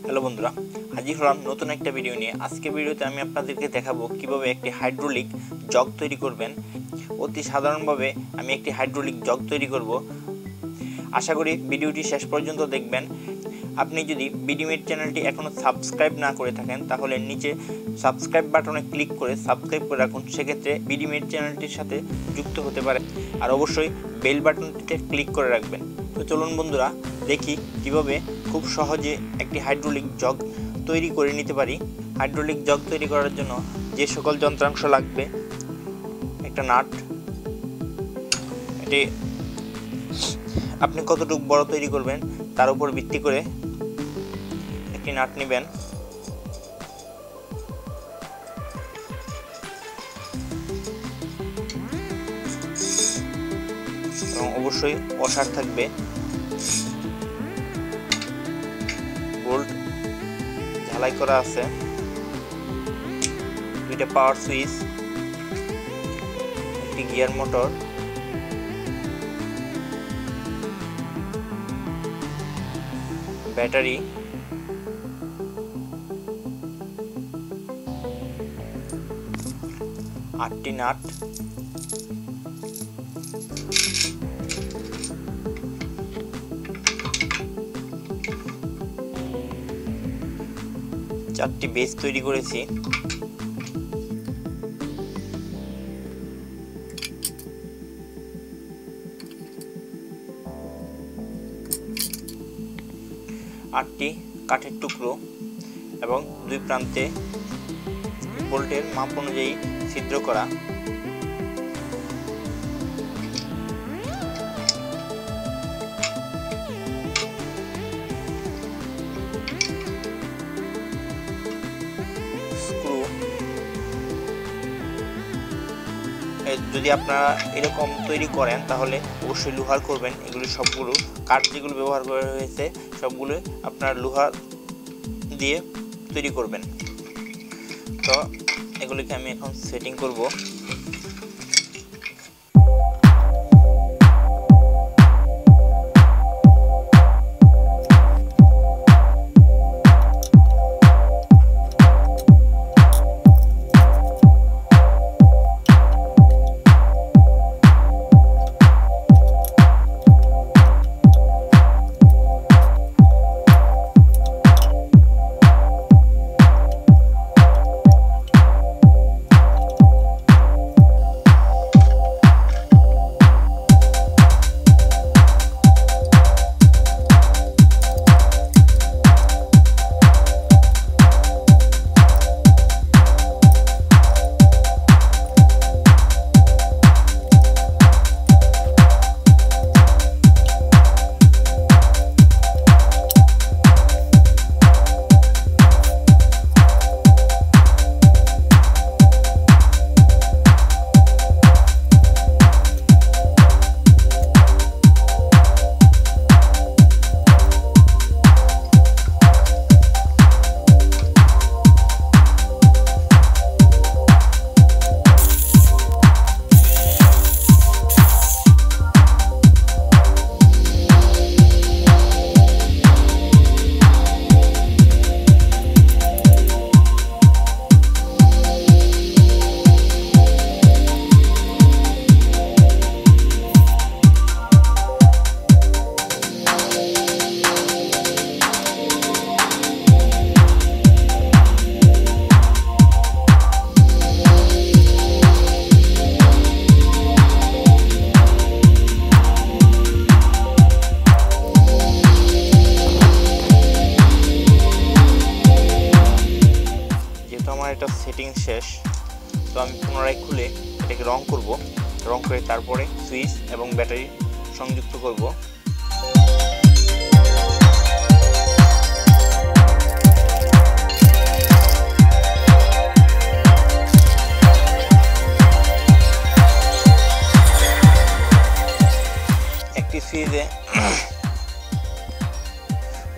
Hello বন্ধুরা, হাজির হলাম নতুন একটা ভিডিও নিয়ে। আজকে ভিডিওতে আমি আপনাদেরকে দেখাবো কিভাবে একটি হাইড্রোলিক জগ তৈরি করবেন। অতি সাধারণভাবে আমি একটি হাইড্রোলিক জগ তৈরি করব। আশা করি ভিডিওটি শেষ পর্যন্ত দেখবেন। আপনি যদি বিডিমেড চ্যানেলটি এখনও সাবস্ক্রাইব না করে থাকেন তাহলে নিচে সাবস্ক্রাইব বাটনে ক্লিক করে সাবস্ক্রাইব করে রাখুন, সেক্ষেত্রে বিডিমেড চ্যানেলটির সাথে যুক্ত হতে পারে। আর অবশ্যই বেল বাটনটিতে ক্লিক করে রাখবেন। তো চলুন বন্ধুরা, দেখি কিভাবে খুব সহজে একটি হাইড্রোলিক জগ তৈরি করে নিতে পারি। হাইড্রোলিক জগ তৈরি করার জন্য যে সকল যন্ত্রাংশ লাগবে: একটা নাট, এটি আপনি কতটুকু বড় তৈরি করবেন তার উপর ভিত্তি করে একটি নাট নেবেন। এবং অবশ্যই ওয়াশার থাকবে, বোল্ট ঝালাই করা আছে, দুইটা পাওয়ার সুইচ, একটি গিয়ার মোটর, ব্যাটারি, 8টি নাট, চারটি বেস তৈরি করেছি। আটটি কাঠের টুকরো এবং দুই প্রান্তে বোল্টের মাপ অনুযায়ী ছিদ্র করা। স্ক্রু, যদি আপনারা এরকম তৈরি করেন তাহলে অবশ্যই লোহার করবেন। এগুলি সবগুলো কাঠ যেগুলো ব্যবহার করা হয়েছে সবগুলো আপনার লোহা দিয়ে তৈরি করবেন। তো এগুলিকে আমি এখন সেটিং করব। এটা সেটিং শেষ, তো আমি পুনরায় খুলে এটাকে রং করব। রং করে তারপরে সুইচ এবং ব্যাটারি সংযুক্ত করব। একটি সুইচে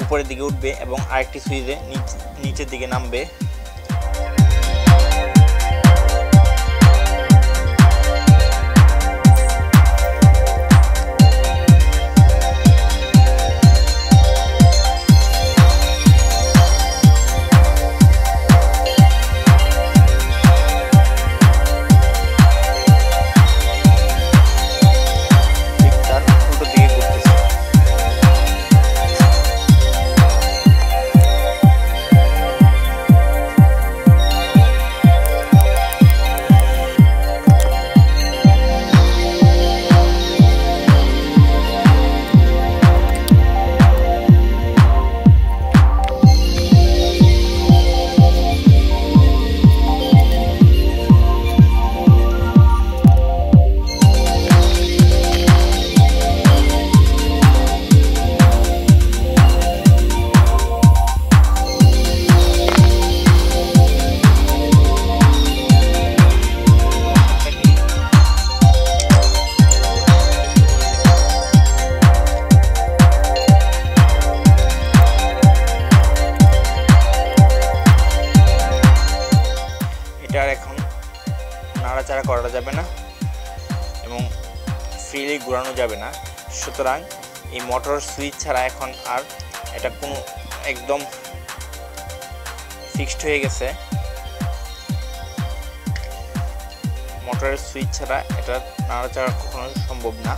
উপরের দিকে উঠবে এবং আরেকটি সুইচে নিচের দিকে নামবে। করা যাবে না এবং ফ্রিলি ঘোরানো যাবে না। সুতরাং এই মোটর সুইচ ছাড়া এখন আর এটা কোনো একদম ফিক্সড হয়ে গেছে। মোটরের সুইচ ছাড়া এটা নাড়াচাড়া কখনো সম্ভব না।